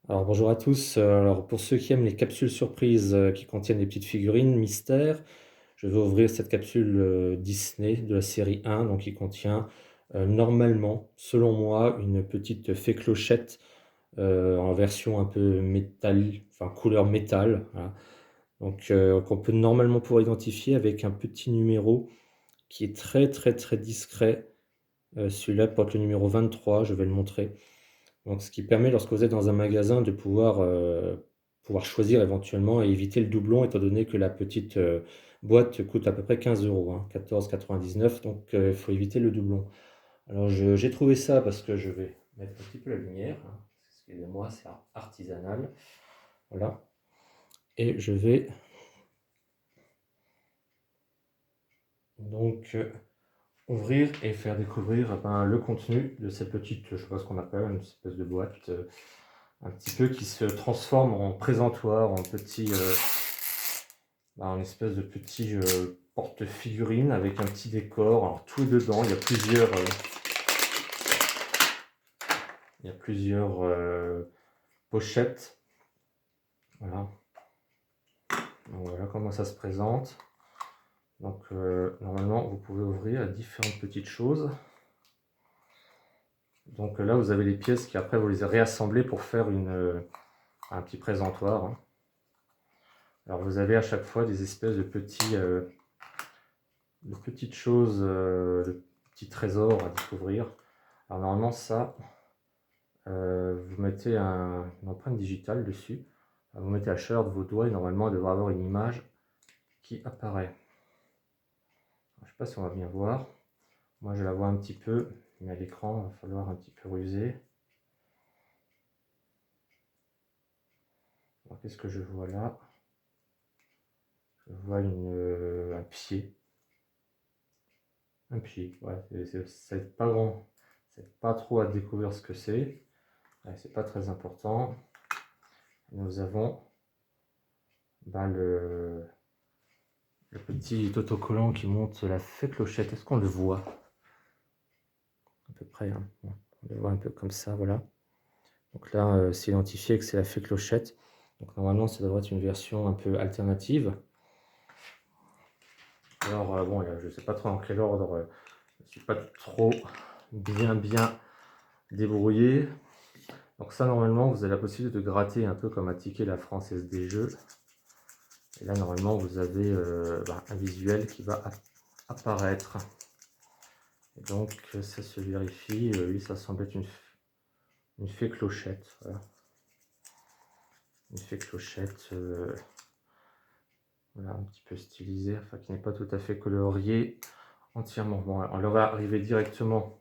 Alors bonjour à tous. Alors pour ceux qui aiment les capsules surprises qui contiennent des petites figurines mystères, je vais ouvrir cette capsule Disney de la série 1, donc qui contient normalement, selon moi, une petite fée clochette en version un peu métal, enfin couleur métal, voilà. Donc qu'on peut normalement pouvoir identifier avec un petit numéro qui est très très très discret. Celui-là porte le numéro 23, je vais le montrer. Donc ce qui permet lorsque vous êtes dans un magasin de pouvoir choisir éventuellement et éviter le doublon étant donné que la petite, boîte coûte à peu près 15 €, hein, 14,99 €, donc il faut éviter le doublon. Alors j'ai trouvé ça parce que je vais mettre un petit peu la lumière, hein, excusez-moi, c'est artisanal, voilà, et je vais donc ouvrir et faire découvrir, ben, le contenu de cette petite, je sais pas ce qu'on appelle, une espèce de boîte, un petit peu qui se transforme en présentoir, en petit, un espèce de petit porte-figurine avec un petit décor. Alors tout est dedans, il y a plusieurs pochettes. Voilà. Donc voilà comment ça se présente. Donc normalement vous pouvez ouvrir différentes petites choses. Donc là vous avez les pièces qui après vous les réassemblez pour faire un petit présentoir, hein. Alors vous avez à chaque fois des espèces de petites choses, de petits trésors à découvrir. Alors normalement ça, vous mettez une empreinte digitale dessus. Vous mettez la chaleur de vos doigts et normalement il devrait avoir une image qui apparaît. Je ne sais pas si on va bien voir. Moi je la vois un petit peu, mais à l'écran il va falloir un petit peu ruser. Alors qu'est-ce que je vois là? Je vois un pied. Un pied, ouais, c'est pas grand. C'est pas trop à découvrir ce que c'est. Ouais, c'est pas très important. Nous avons bah, le petit autocollant qui montre la fée clochette. Est-ce qu'on le voit? À peu près, hein. Bon, on le voit un peu comme ça, voilà. Donc là, c'est identifié que c'est la fée clochette. Donc normalement, ça devrait être une version un peu alternative. Alors bon, là, je ne sais pas trop dans quel ordre, je ne suis pas trop bien débrouillé. Donc ça, normalement, vous avez la possibilité de gratter un peu comme un ticket la Française des Jeux. Et là, normalement, vous avez un visuel qui va apparaître. Et donc, ça se vérifie. Oui, ça semble être une fée clochette. Voilà. Une fée clochette, voilà, un petit peu stylisée, enfin qui n'est pas tout à fait coloriée entièrement. Bon, on leur va arriver directement.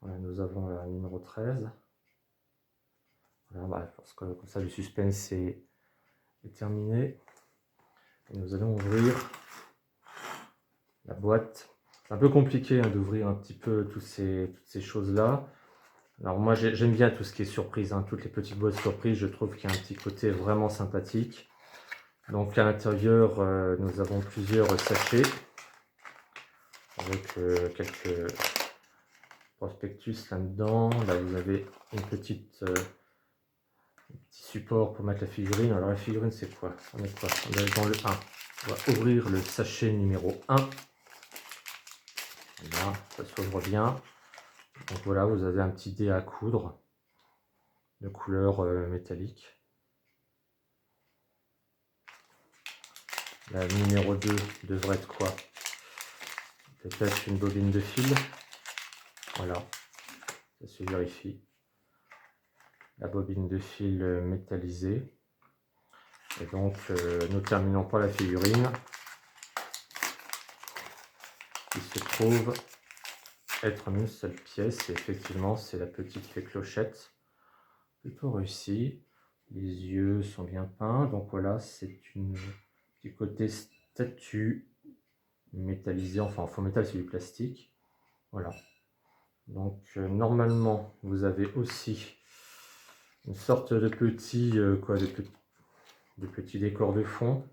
Voilà, nous avons la numéro 13. Voilà, bah, parce que comme ça, le suspense est terminé. Et nous allons ouvrir la boîte. C'est un peu compliqué, hein, d'ouvrir un petit peu toutes ces choses-là. Alors moi j'aime bien tout ce qui est surprise, hein, toutes les petites boîtes surprises, je trouve qu'il y a un petit côté vraiment sympathique. Donc à l'intérieur nous avons plusieurs sachets avec quelques prospectus là-dedans. Là vous avez un petit support pour mettre la figurine. Alors la figurine c'est quoi? On est quoi? On est dans le 1. On va ouvrir le sachet numéro 1. Là, ça s'ouvre bien. Donc voilà, vous avez un petit dé à coudre de couleur métallique. La numéro 2 devrait être quoi? Peut-être une bobine de fil. Voilà, ça se vérifie. La bobine de fil métallisée. Et donc, nous terminons par la figurine qui se trouve être en une seule pièce. Et effectivement, c'est la petite fée clochette. Plutôt réussi. Les yeux sont bien peints. Donc voilà, c'est du côté statue métallisé. Enfin, en faux métal, c'est du plastique. Voilà. Donc normalement, vous avez aussi une sorte de petit de petit décor de fond.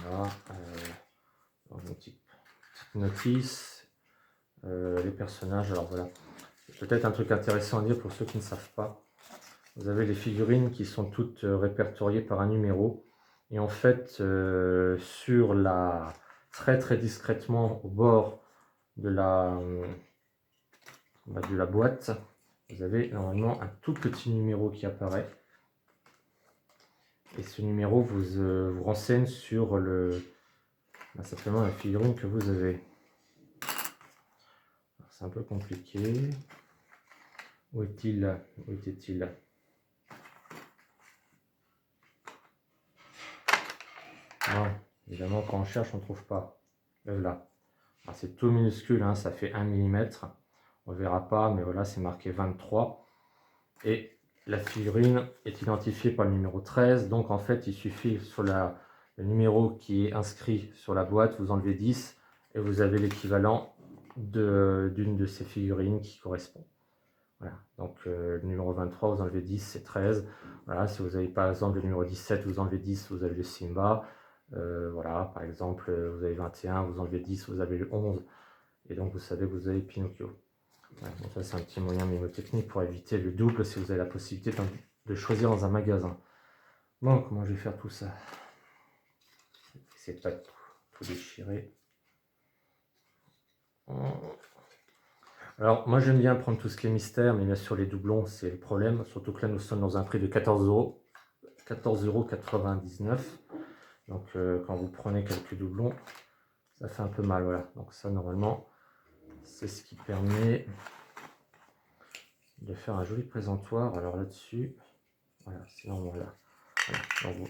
Là, une petite notice. Les personnages, alors voilà. Peut-être un truc intéressant à dire pour ceux qui ne savent pas. Vous avez les figurines qui sont toutes répertoriées par un numéro. Et en fait, très discrètement au bord de de la boîte, vous avez normalement un tout petit numéro qui apparaît. Et ce numéro vous renseigne sur simplement la figurine que vous avez. C'est un peu compliqué. Où est-il? Où était-il? Non, évidemment, quand on cherche, on ne trouve pas. Là. C'est tout minuscule, hein, ça fait 1 mm. On ne verra pas, mais voilà, c'est marqué 23. Et la figurine est identifiée par le numéro 13. Donc, en fait, il suffit sur le numéro qui est inscrit sur la boîte, vous enlevez 10 et vous avez l'équivalent d'une de ces figurines qui correspond. Voilà. Donc, le numéro 23, vous enlevez 10, c'est 13. Voilà. Si vous avez par exemple le numéro 17, vous enlevez 10, vous avez le Simba. Voilà, par exemple, vous avez 21, vous enlevez 10, vous avez le 11. Et donc, vous savez que vous avez Pinocchio. Ouais, donc ça, c'est un petit moyen mnémotechnique pour éviter le double si vous avez la possibilité de choisir dans un magasin. Bon, comment je vais faire tout ça? C'est pas tout déchirer. Alors, moi, j'aime bien prendre tout ce qui est mystère, mais bien sûr, les doublons, c'est le problème. Surtout que là, nous sommes dans un prix de 14 euros. 14,99 €. Donc, quand vous prenez quelques doublons, ça fait un peu mal. Voilà. Donc, ça, normalement, c'est ce qui permet de faire un joli présentoir. Alors là-dessus, voilà, sinon, voilà. Donc,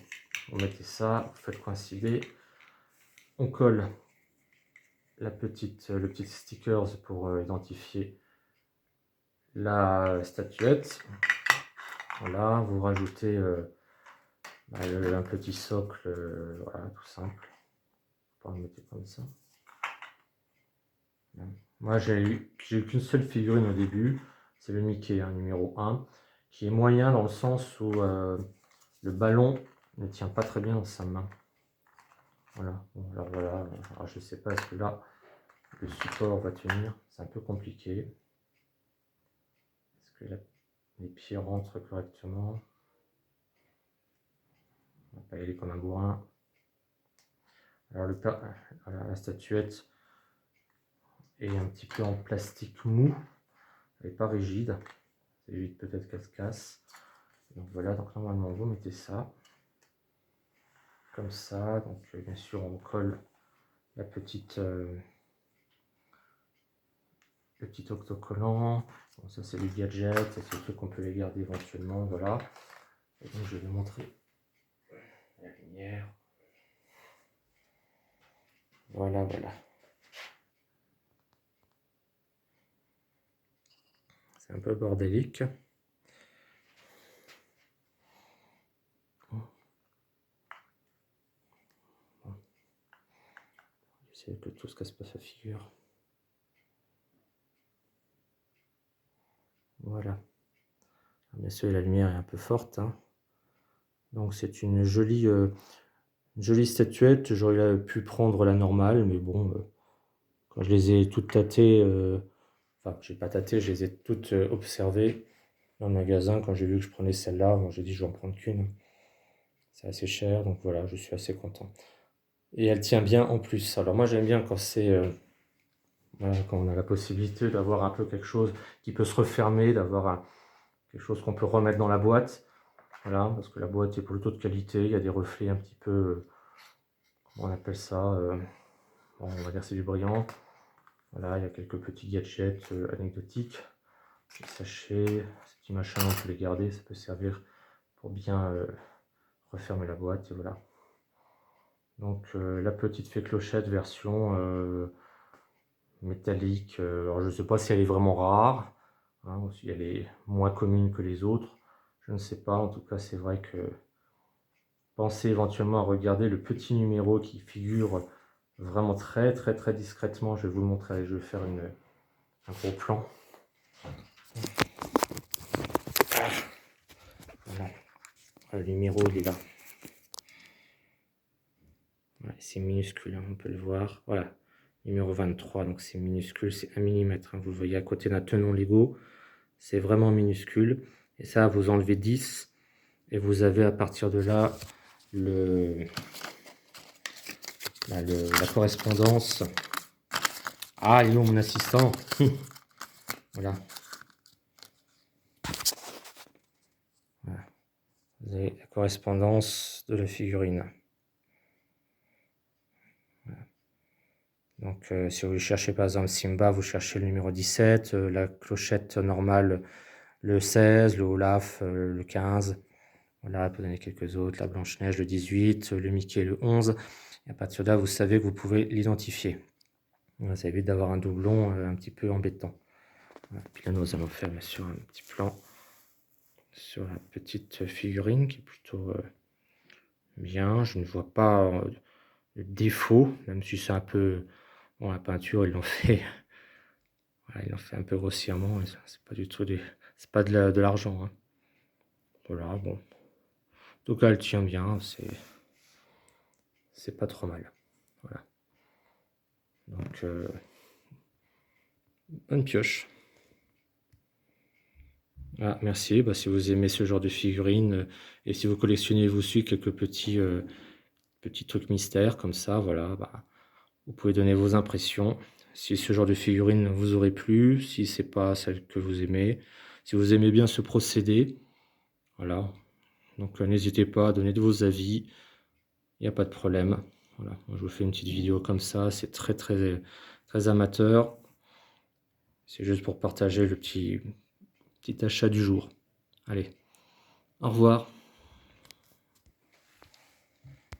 vous mettez ça, vous faites coïncider. On colle le petit stickers pour identifier la statuette. Voilà, vous rajoutez un petit socle, voilà, tout simple. Vous le mettez comme ça. Moi, j'ai eu qu'une seule figurine au début, c'est le Mickey, hein, numéro 1, qui est moyen dans le sens où le ballon ne tient pas très bien dans sa main. Voilà, bon, alors voilà, alors je sais pas, est-ce que là, le support va tenir, c'est un peu compliqué. Est-ce que les pieds rentrent correctement? On va pas y aller comme un bourrin. Alors voilà, la statuette est un petit peu en plastique mou, elle n'est pas rigide, ça évite peut-être qu'elle se casse. Donc voilà, donc normalement vous mettez ça, comme ça, donc bien sûr on colle la le petit autocollant. Bon, ça c'est du gadget, c'est le truc qu'on peut les garder éventuellement, voilà. Et donc je vais vous montrer la lumière. Voilà, voilà. C'est un peu bordélique. J'essaie que tout se casse pas sa figure. Voilà. Bien sûr, la lumière est un peu forte, hein. Donc c'est une jolie statuette. J'aurais pu prendre la normale, mais bon, quand je les ai toutes tâtées, enfin, j'ai pas tâté, je les ai toutes observées dans le magasin. Quand j'ai vu que je prenais celle-là, bon, j'ai dit je vais en prendre qu'une. C'est assez cher, donc voilà, je suis assez content. Et elle tient bien en plus. Alors moi j'aime bien quand c'est voilà, quand on a la possibilité d'avoir un peu quelque chose qui peut se refermer, d'avoir quelque chose qu'on peut remettre dans la boîte. Voilà, parce que la boîte est plutôt de qualité, il y a des reflets un petit peu, comment on appelle ça, bon, on va dire c'est du brillant. Voilà, il y a quelques petits gadgets anecdotiques, des sachets, ces petits machins, on peut les garder, ça peut servir pour bien refermer la boîte, et voilà. Donc la petite fée clochette version métallique, alors je ne sais pas si elle est vraiment rare, hein, ou si elle est moins commune que les autres, je ne sais pas, en tout cas c'est vrai que pensez éventuellement à regarder le petit numéro qui figure vraiment très discrètement, je vais vous le montrer, je vais faire un gros plan. Voilà, le numéro il est là. Ouais, c'est minuscule, hein, on peut le voir, voilà. numéro 23, donc c'est minuscule, c'est 1 millimètre, hein. Vous le voyez à côté d'un tenon Lego, c'est vraiment minuscule. Et ça, vous enlevez 10 et vous avez à partir de là la correspondance. Ah, il est où mon assistant? Voilà. Voilà. Vous avez la correspondance de la figurine. Voilà. Donc, si vous cherchez par exemple Simba, vous cherchez le numéro 17, la clochette normale, le 16, le Olaf, le 15. Voilà, pour donner quelques autres, la Blanche-Neige, le 18, le Mickey, le 11. Et à partir de là, vous savez que vous pouvez l'identifier. Voilà, ça évite d'avoir un doublon un petit peu embêtant. Voilà. Puis là, nous allons faire bien sûr un petit plan sur la petite figurine qui est plutôt bien. Je ne vois pas de défaut, même si c'est un peu... Bon, la peinture, ils l'ont fait... Voilà, ils l'ont fait un peu grossièrement. C'est pas du tout c'est pas de l'argent, hein. Voilà, bon. Donc là, elle tient bien, c'est pas trop mal. Voilà. Donc, bonne pioche. Ah, merci. Bah, si vous aimez ce genre de figurines et si vous collectionnez vous aussi quelques petits trucs mystères comme ça, voilà, bah, vous pouvez donner vos impressions. Si ce genre de figurine vous aurait plu, si c'est pas celle que vous aimez, si vous aimez bien ce procédé, voilà. Donc n'hésitez pas à donner de vos avis. Il n'y a pas de problème. Voilà, moi, je vous fais une petite vidéo comme ça, c'est très très très amateur. C'est juste pour partager le petit achat du jour. Allez, au revoir.